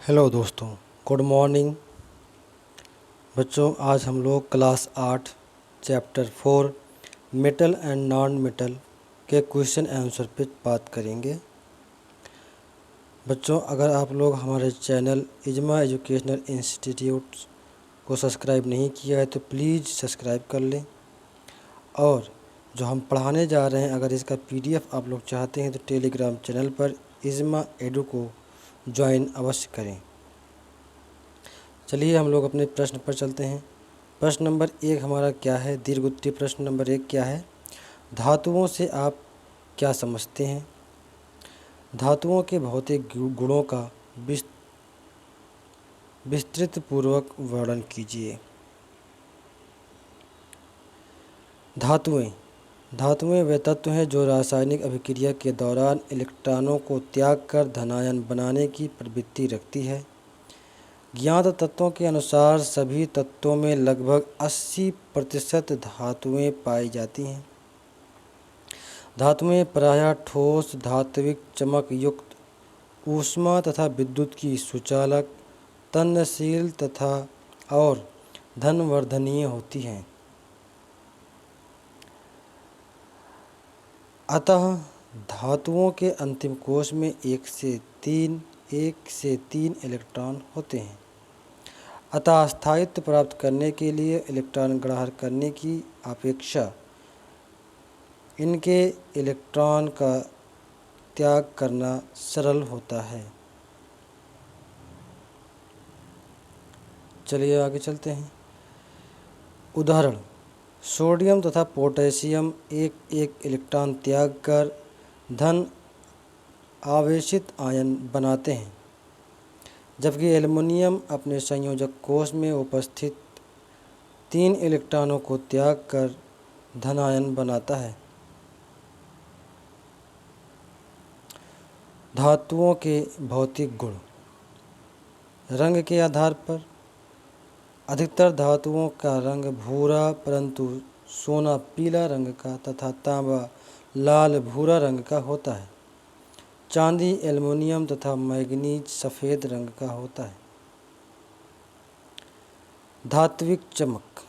Hello दोस्तों, good morning बच्चों। आज हम लोग class 8 chapter 4 metal and non metal के क्वेश्चन आंसर पे बात करेंगे। बच्चों, अगर आप लोग हमारे चैनल इजमा एजुकेशनल इंस्टीट्यूट को सब्सक्राइब नहीं किया है तो प्लीज़ सब्सक्राइब कर लें। और जो हम पढ़ाने जा रहे हैं, अगर इसका PDF आप लोग चाहते हैं तो टेलीग्राम चैनल पर इजमा एडू को ज्वाइन अवश्य करें। चलिए हम लोग अपने प्रश्न पर चलते हैं। प्रश्न नंबर 1 हमारा क्या है? दीर्घ प्रश्न नंबर 1 क्या है? धातुओं से आप क्या समझते हैं? धातुओं के भौतिक गुणों का विस्तृत पूर्वक वर्णन कीजिए। धातुएं वे तत्व हैं जो रासायनिक अभिक्रिया के दौरान इलेक्ट्रॉनों को त्याग कर धनायन बनाने की प्रवृत्ति रखती है। ज्ञात तत्वों के अनुसार सभी तत्वों में लगभग 80% धातुएं पाई जाती हैं। धातुएं प्रायः ठोस, धात्विक, चमक युक्त, ऊष्मा तथा विद्युत की सुचालक, तन्यशील तथा और धनवर्धनीय होती हैं। अतः धातुओं के अंतिम कोश में 1 से 3 इलेक्ट्रॉन होते हैं। अतः स्थायित्व प्राप्त करने के लिए इलेक्ट्रॉन ग्रहण करने की अपेक्षा इनके इलेक्ट्रॉन का त्याग करना सरल होता है। चलिए आगे चलते हैं। उदाहरण: सोडियम तथा पोटेशियम एक इलेक्ट्रॉन त्याग कर धन आवेशित आयन बनाते हैं, जबकि एल्युमिनियम अपने संयोजक कोश में उपस्थित 3 इलेक्ट्रॉनों को त्याग कर धनायन बनाता है। धातुओं के भौतिक गुण। रंग के आधार पर अधिकतर धातुओं का रंग भूरा परंतु सोना पीला रंग का तथा तांबा लाल भूरा रंग का होता है। चांदी, एल्युमिनियम तथा मैग्नीज सफ़ेद रंग का होता है। धात्विक चमक।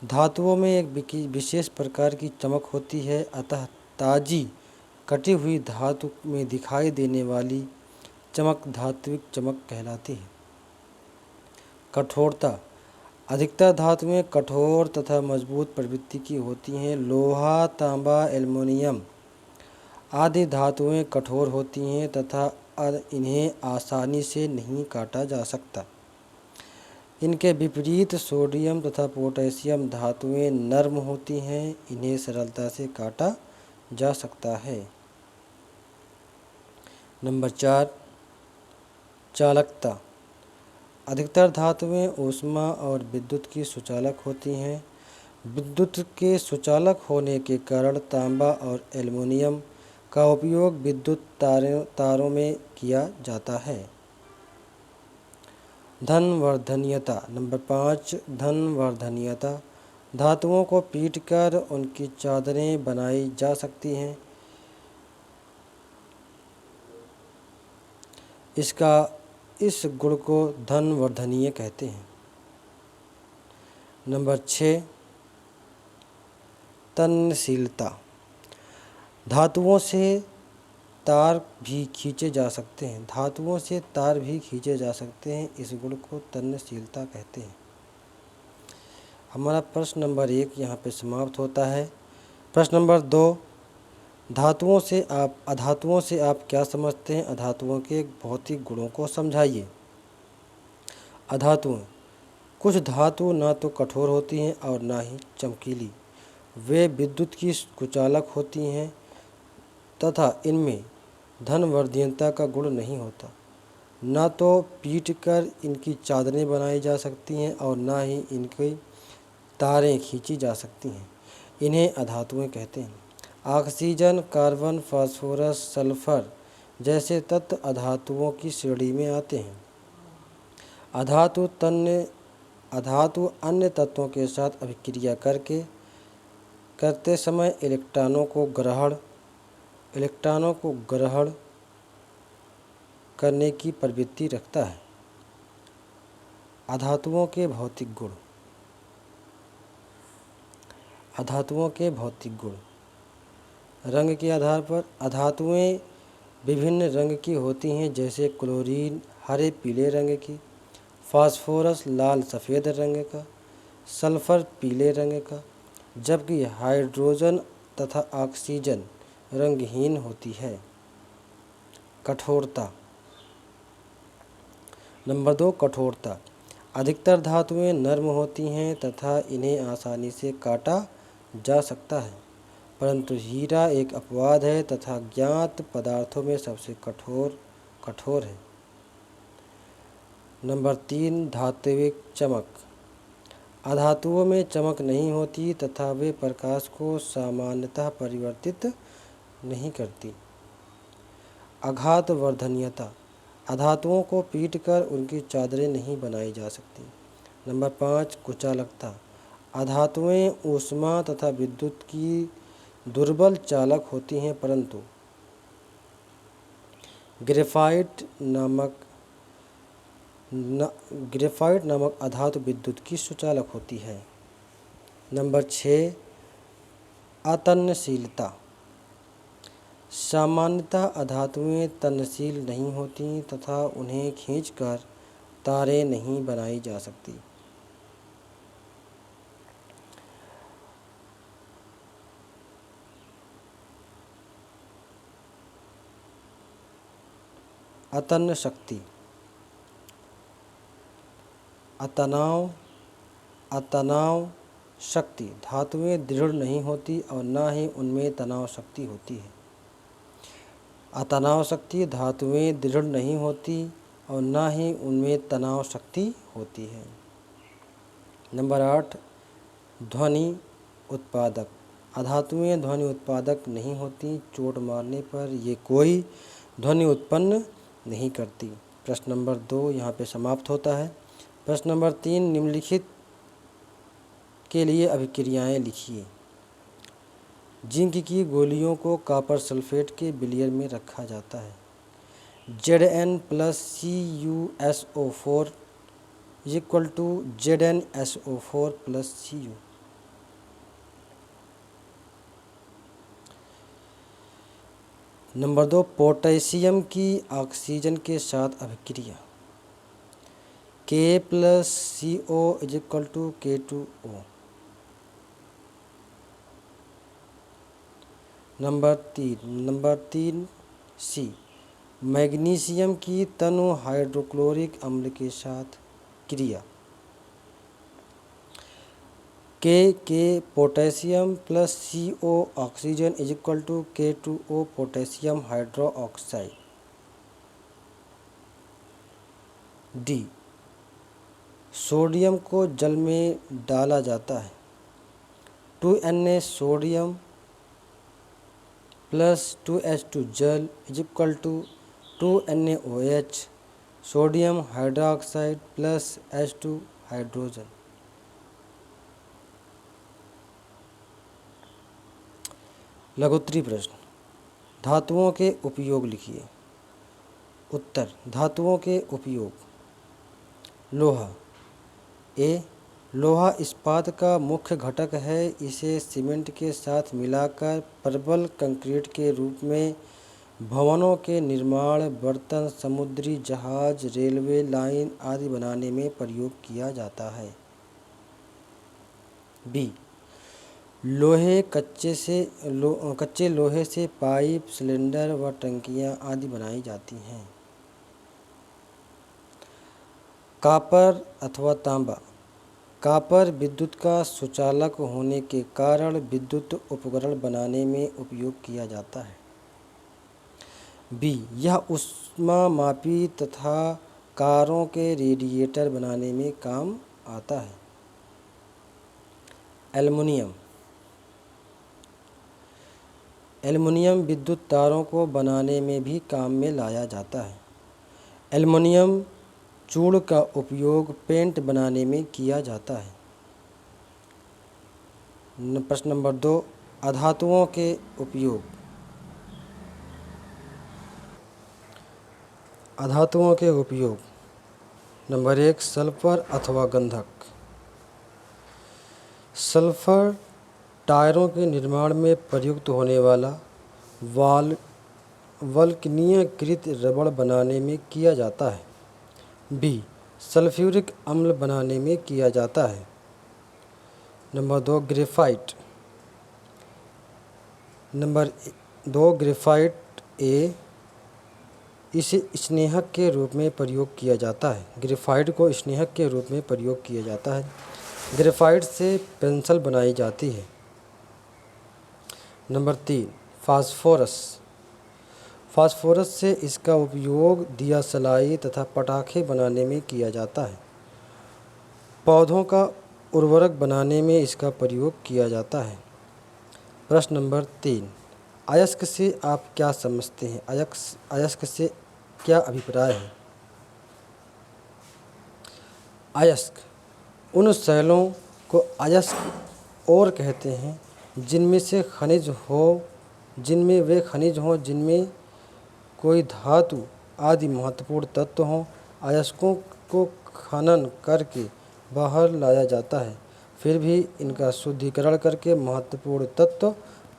धातुओं में एक विशेष प्रकार की चमक होती है, अतः ताजी कटी हुई धातु में दिखाई देने वाली चमक धात्विक चमक कहलाती है। कठोरता। अधिकतर धातुएं कठोर तथा मजबूत प्रवृत्ति की होती हैं। लोहा, तांबा, एल्युमिनियम आदि धातुएं कठोर होती हैं तथा इन्हें आसानी से नहीं काटा जा सकता। इनके विपरीत सोडियम तथा पोटेशियम धातुएं नर्म होती हैं, इन्हें सरलता से काटा जा सकता है। नंबर 4 चालकता। अधिकतर धातुएं ऊष्मा और विद्युत की सुचालक होती हैं। विद्युत के सुचालक होने के कारण तांबा और एल्युमिनियम का उपयोग विद्युत तारों में किया जाता है। धनवर्धनीयता। नंबर 5 धनवर्धनीयता। धातुओं को पीटकर उनकी चादरें बनाई जा सकती हैं। इस गुण को धनवर्धनीय कहते हैं। नंबर 6 तन्यशीलता। धातुओं से तार भी खींचे जा सकते हैं। धातुओं से तार भी खींचे जा सकते हैं, इस गुण को तन्यशीलता कहते हैं। हमारा प्रश्न नंबर 1 यहाँ पे समाप्त होता है। प्रश्न नंबर 2 अधातुओं से आप क्या समझते हैं? अधातुओं के भौतिक गुणों को समझाइए। अधातुएं। कुछ धातु ना तो कठोर होती हैं और ना ही चमकीली। वे विद्युत की कुचालक होती हैं तथा इनमें धनवर्धनीयता का गुण नहीं होता। ना तो पीटकर इनकी चादरें बनाई जा सकती हैं और ना ही इनकी तारें खींची जा सकती हैं। इन्हें अधातुएं कहते हैं। ऑक्सीजन, कार्बन, फास्फोरस, सल्फर जैसे तत्व अधातुओं की श्रेणी में आते हैं। अधातु अन्य तत्वों के साथ अभिक्रिया करते समय इलेक्ट्रॉनों को ग्रहण करने की प्रवृत्ति रखता है। अधातुओं के भौतिक गुण। अधातुओं के भौतिक गुण। रंग के आधार पर अधातुएं विभिन्न रंग की होती हैं, जैसे क्लोरीन हरे पीले रंग की, फास्फोरस लाल सफ़ेद रंग का, सल्फर पीले रंग का, जबकि हाइड्रोजन तथा ऑक्सीजन रंगहीन होती है। कठोरता। नंबर 2, कठोरता। अधिकतर धातुएं नर्म होती हैं तथा इन्हें आसानी से काटा जा सकता है, परंतु हीरा एक अपवाद है तथा ज्ञात पदार्थों में सबसे कठोर है। नंबर 3, धात्विक चमक। अधातुओं में चमक नहीं होती तथा वे प्रकाश को सामान्यतः परिवर्तित नहीं करती। आघात वर्धनीयता। अधातुओं को पीटकर उनकी चादरें नहीं बनाई जा सकती। नंबर 5, कुचालकता। अधातुएं ऊष्मा तथा विद्युत की दुर्बल चालक होती हैं, परंतु ग्रेफाइट नामक अधातु विद्युत की सुचालक होती है। नंबर 6, अतन्नशीलता। सामान्यतः अधातुएं तन्नशील नहीं होती तथा उन्हें खींचकर तारें नहीं बनाई जा सकती। अतन्न शक्ति। अतनाव शक्ति। धातुएं दृढ़ नहीं होती और न ही उनमें तनाव शक्ति होती है। अतनाव शक्ति। धातुएं दृढ़ नहीं होती और न ही उनमें तनाव शक्ति होती है। नंबर 8, ध्वनि उत्पादक। अधातुएं ध्वनि उत्पादक नहीं होती। चोट मारने पर ये कोई ध्वनि उत्पन्न नहीं करती। प्रश्न नंबर 2 यहाँ पे समाप्त होता है। प्रश्न नंबर 3, निम्नलिखित के लिए अभिक्रियाएं लिखिए। जिंक की गोलियों को कॉपर सल्फेट के बिलियर में रखा जाता है। Zn + CuSO4 = ZnSO4 + Cu। Number 2, potassium की ऑक्सीजन के साथ अभिक्रिया। K + CO = K2O। Number 3 C, magnesium की तनु हाइड्रोक्लोरिक अम्ल के साथ क्रिया। K potassium + CO oxygen = K2O potassium hydroxide. D, sodium को जल में डाला जाता है। 2Na सोडियम + 2H2 जल = 2NaOH sodium hydroxide + H2 hydrogen. लघुत्तरी प्रश्न। धातुओं के उपयोग लिखिए। उत्तर। धातुओं के उपयोग। लोहा। ए, लोहा इस्पात का मुख्य घटक है। इसे सीमेंट के साथ मिलाकर प्रबल कंक्रीट के रूप में भवनों के निर्माण, बर्तन, समुद्री जहाज, रेलवे लाइन आदि बनाने में प्रयोग किया जाता है। बी, कच्चे लोहे से पाइप, सिलेंडर व टंकियां आदि बनाई जाती हैं। कॉपर अथवा तांबा। कॉपर विद्युत का सुचालक होने के कारण विद्युत उपकरण बनाने में उपयोग किया जाता है। बी, यह ऊष्मामापी तथा कारों के रेडिएटर बनाने में काम आता है। एल्युमिनियम। एल्युमिनियम विद्युत तारों को बनाने में भी काम में लाया जाता है। एल्युमिनियम चूर्ण का उपयोग पेंट बनाने में किया जाता है। प्रश्न नंबर 2, अधातुओं के उपयोग। अधातुओं के उपयोग। नंबर 1, सल्फर अथवा गंधक। सल्फर टायरों के निर्माण में प्रयुक्त होने वाला वल्कनीयकृत रबड़ बनाने में किया जाता है। बी, सल्फ्यूरिक अम्ल बनाने में किया जाता है। Number 2, graphite. नंबर 2, ग्रेफाइट ए, इसे स्नेहक के रूप में प्रयोग किया जाता है। ग्रेफाइट को स्नेहक के रूप में प्रयोग किया जाता है। ग्रेफाइट से पेंसिल बनाई जाती है। Number 3, phosphorus. फास्फोरस से इसका उपयोग दिया सलाई तथा पटाखे बनाने में किया जाता है। पौधों का उर्वरक बनाने में इसका प्रयोग किया जाता है। प्रश्न नंबर 3, अयस्क से आप क्या समझते हैं? अयस्क से क्या अभिप्राय है? अयस्क उन शैलों को अयस्क और कहते हैं जिनमें वे खनिज हों जिनमें कोई धातु आदि महत्वपूर्ण तत्व हों। अयस्कों को खनन करके बाहर लाया जाता है, फिर भी इनका शुद्धिकरण करके महत्वपूर्ण तत्व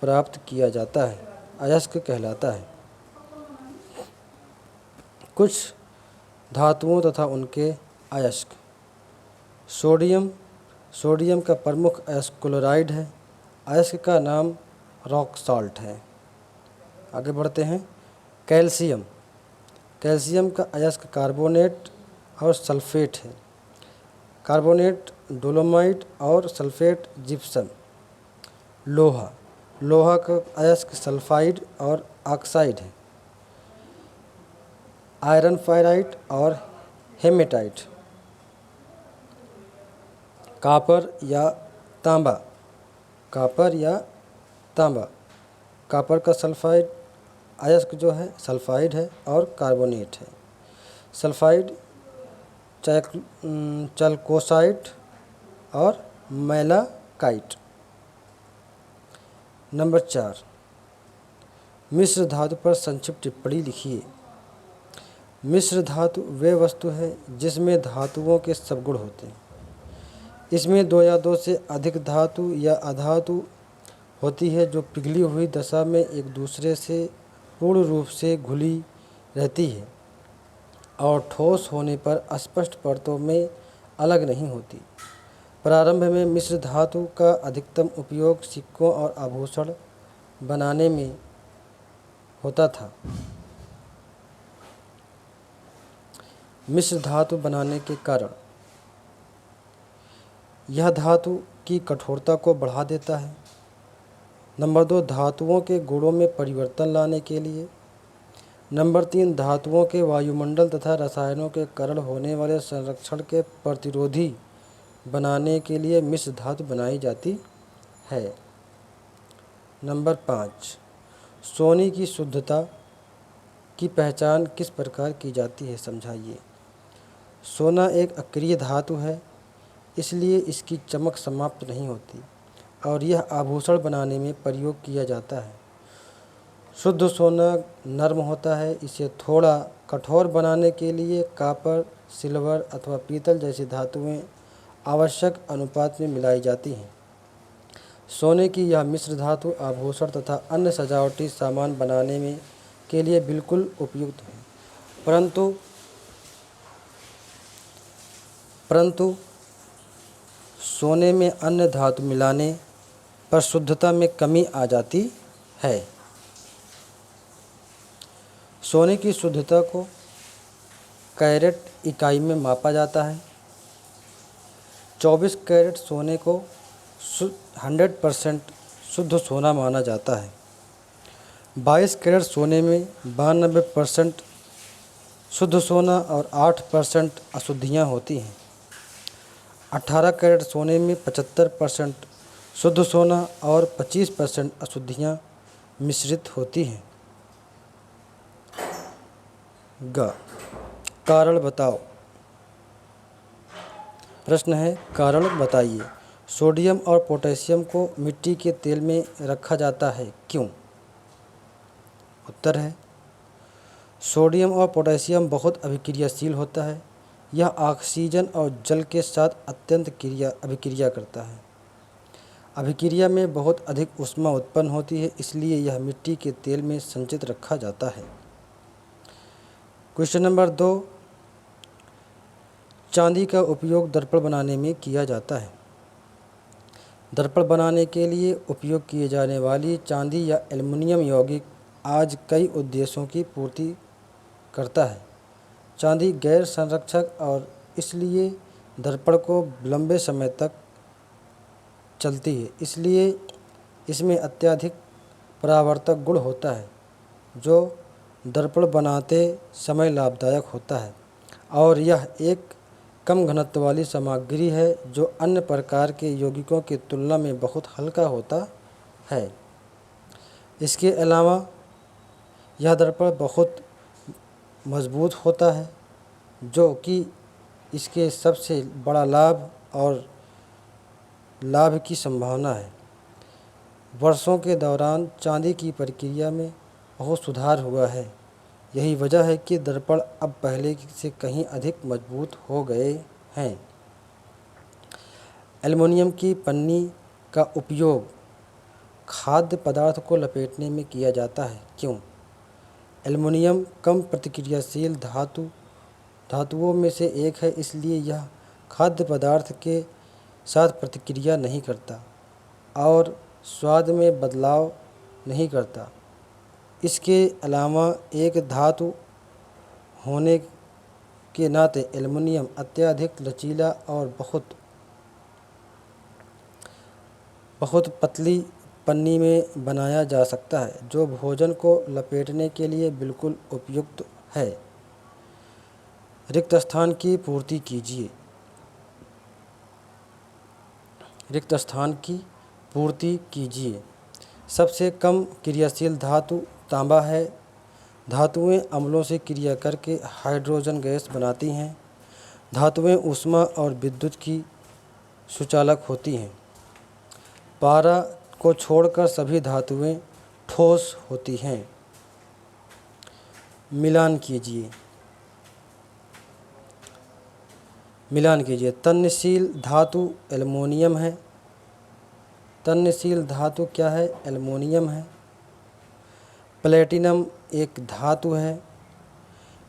प्राप्त किया जाता है, अयस्क कहलाता है। कुछ धातुओं तथा उनके अयस्क। सोडियम का प्रमुख अयस्क क्लोराइड है। अयस्क का नाम रॉक साल्ट है। आगे बढ़ते हैं। कैल्शियम का अयस्क कार्बोनेट और सल्फेट है। कार्बोनेट डोलोमाइट और सल्फेट जिप्सम। लोहा का अयस्क सल्फाइड और ऑक्साइड है। आयरन फेराइट और हेमेटाइट। कॉपर या तांबा। कॉपर का सल्फाइड अयस्क जो है सल्फाइड है और कार्बोनेट है। सल्फाइड चल्कोसाइट और मैलाकाइट। नंबर 4, मिश्र धातु पर संक्षिप्त टिप्पणी लिखिए। मिश्र धातु वे वस्तु है जिसमें धातुओं के सब गुण होते हैं। इसमें 2 या 2 से अधिक धातु या अधातु होती है जो पिघली हुई दशा में एक दूसरे से पूर्ण रूप से घुली रहती है और ठोस होने पर स्पष्ट परतों में अलग नहीं होती। प्रारंभ में मिश्र धातु का अधिकतम उपयोग सिक्कों और आभूषण बनाने में होता था। मिश्र धातु बनाने के कारण यह धातु की कठोरता को बढ़ा देता है। नंबर 2, धातुओं के गुणों में परिवर्तन लाने के लिए। नंबर 3, धातुओं के वायुमंडल तथा रसायनों के कारण होने वाले संरक्षण के प्रतिरोधी बनाने के लिए मिश्र धातु बनाई जाती है। नंबर 5, सोने की शुद्धता की पहचान किस प्रकार की जाती है, समझाइए। सोना एक अक्रिय धातु है, इसलिए इसकी चमक समाप्त नहीं होती और यह आभूषण बनाने में प्रयोग किया जाता है। शुद्ध सोना नरम होता है, इसे थोड़ा कठोर बनाने के लिए कॉपर, सिल्वर अथवा पीतल जैसी धातुएं आवश्यक अनुपात में मिलाई जाती हैं। सोने की यह मिश्र धातु आभूषण तथा अन्य सजावटी सामान बनाने में के लिए बिल्कुल उपयुक्त है, परंतु सोने में अन्य धातु मिलाने पर शुद्धता में कमी आ जाती है। सोने की शुद्धता को कैरेट इकाई में मापा जाता है। 24 कैरेट सोने को 100% शुद्ध सोना माना जाता है। 22 कैरेट सोने में 92% शुद्ध सोना और 8% अशुद्धियाँ होती हैं। 18 कैरेट सोने में 75% शुद्ध सोना और 25% अशुद्धियाँ मिश्रित होती हैं। कारण बताओ। प्रश्न है, कारण बताइए। सोडियम और पोटेशियम को मिट्टी के तेल में रखा जाता है, क्यों? उत्तर है, सोडियम और पोटेशियम बहुत अभिक्रियाशील होता है। यह ऑक्सीजन और जल के साथ अत्यंत अभिक्रिया करता है। अभिक्रिया में बहुत अधिक ऊष्मा उत्पन्न होती है, इसलिए यह मिट्टी के तेल में संचित रखा जाता है। क्वेश्चन नंबर 2, चांदी का उपयोग दर्पण बनाने में किया जाता है। दर्पण बनाने के लिए उपयोग किए जाने वाली चांदी या एल्युमिनियम यौगिक आज कई उद्देश्यों की पूर्ति करता है। चांदी गैर संरक्षक और इसलिए दर्पण को लंबे समय तक चलती है, इसलिए इसमें अत्यधिक परावर्तक गुण होता है जो दर्पण बनाते समय लाभदायक होता है, और यह एक कम घनत्व वाली सामग्री है जो अन्य प्रकार के यौगिकों की तुलना में बहुत हल्का होता है। इसके अलावा यह दर्पण बहुत मजबूत होता है, जो कि इसके सबसे बड़ा लाभ और लाभ की संभावना है। वर्षों के दौरान चांदी की प्रक्रिया में बहुत सुधार हुआ है। यही वजह है कि दर्पण अब पहले से कहीं अधिक मजबूत हो गए हैं। एल्युमिनियम की पन्नी का उपयोग खाद्य पदार्थ को लपेटने में किया जाता है। क्यों? एल्युमिनियम कम प्रतिक्रियाशील धातुओं में से एक है, इसलिए यह खाद्य पदार्थ के साथ प्रतिक्रिया नहीं करता और स्वाद में बदलाव नहीं करता। इसके अलावा एक धातु होने के नाते एल्युमिनियम अत्यधिक लचीला और बहुत पतली पन्नी में बनाया जा सकता है, जो भोजन को लपेटने के लिए बिल्कुल उपयुक्त है। रिक्त स्थान की पूर्ति कीजिए। रिक्त स्थान की पूर्ति कीजिए। सबसे कम क्रियाशील धातु तांबा है। धातुएं अम्लों से क्रिया करके हाइड्रोजन गैस बनाती हैं। धातुएं ऊष्मा और विद्युत की सुचालक होती हैं। पारा को छोड़कर सभी धातुएं ठोस होती हैं। मिलान कीजिए। तन्यशील धातु एल्युमिनियम है। तन्यशील धातु क्या है? एल्युमिनियम है। प्लेटिनम एक धातु है।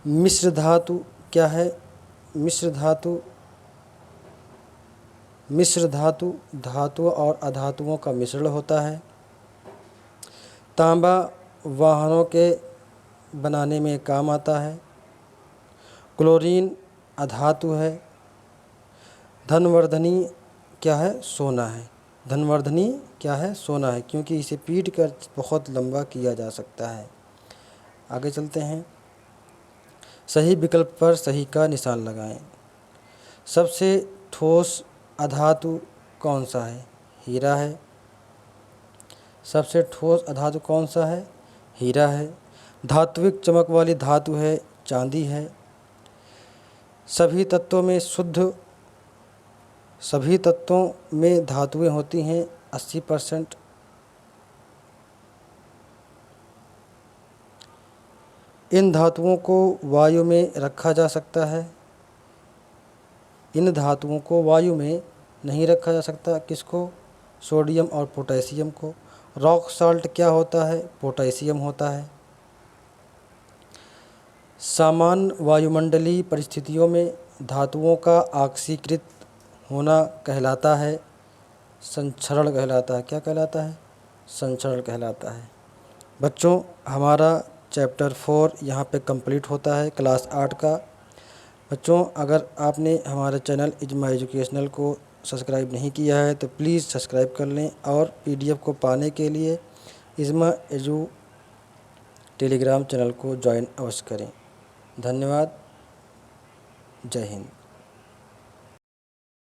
मिश्र धातु क्या है? मिश्र धातु धातुओं और अधातुओं का मिश्रण होता है। तांबा वाहनों के बनाने में काम आता है। क्लोरीन अधातु है। धनवर्धनी क्या है? सोना है। धनवर्धनी क्या है? सोना है, क्योंकि इसे पीट कर बहुत लंबा किया जा सकता है। आगे चलते हैं। सही विकल्प पर सही का निशान लगाएं। सबसे ठोस अधातु कौन सा है? हीरा है। सबसे ठोस अधातु कौन सा है? हीरा है। धात्विक चमक वाली धातु है, चांदी है। सभी तत्वों में धातुएं होती हैं 80%। इन धातुओं को वायु में रखा जा सकता है। इन धातुओं को वायु में नहीं रखा जा सकता। किसको? सोडियम और पोटेशियम को। रॉक साल्ट क्या होता है? पोटेशियम होता है। सामान्य वायुमंडलीय परिस्थितियों में धातुओं का ऑक्सीकृत होना कहलाता है संक्षरण कहलाता है। क्या कहलाता है? संक्षरण कहलाता है। बच्चों, हमारा चैप्टर 4 यहाँ पे कंप्लीट होता है, क्लास 8 का। बच्चों, अगर आपने हमारे चैनल इजमा एजुकेशनल को सब्सक्राइब नहीं किया है तो प्लीज़ सब्सक्राइब कर लें, और PDF को पाने के लिए इजमा एजू टेलीग्राम चैनल को ज्वाइन अवश्य करें। धन्यवाद। जय हिंद।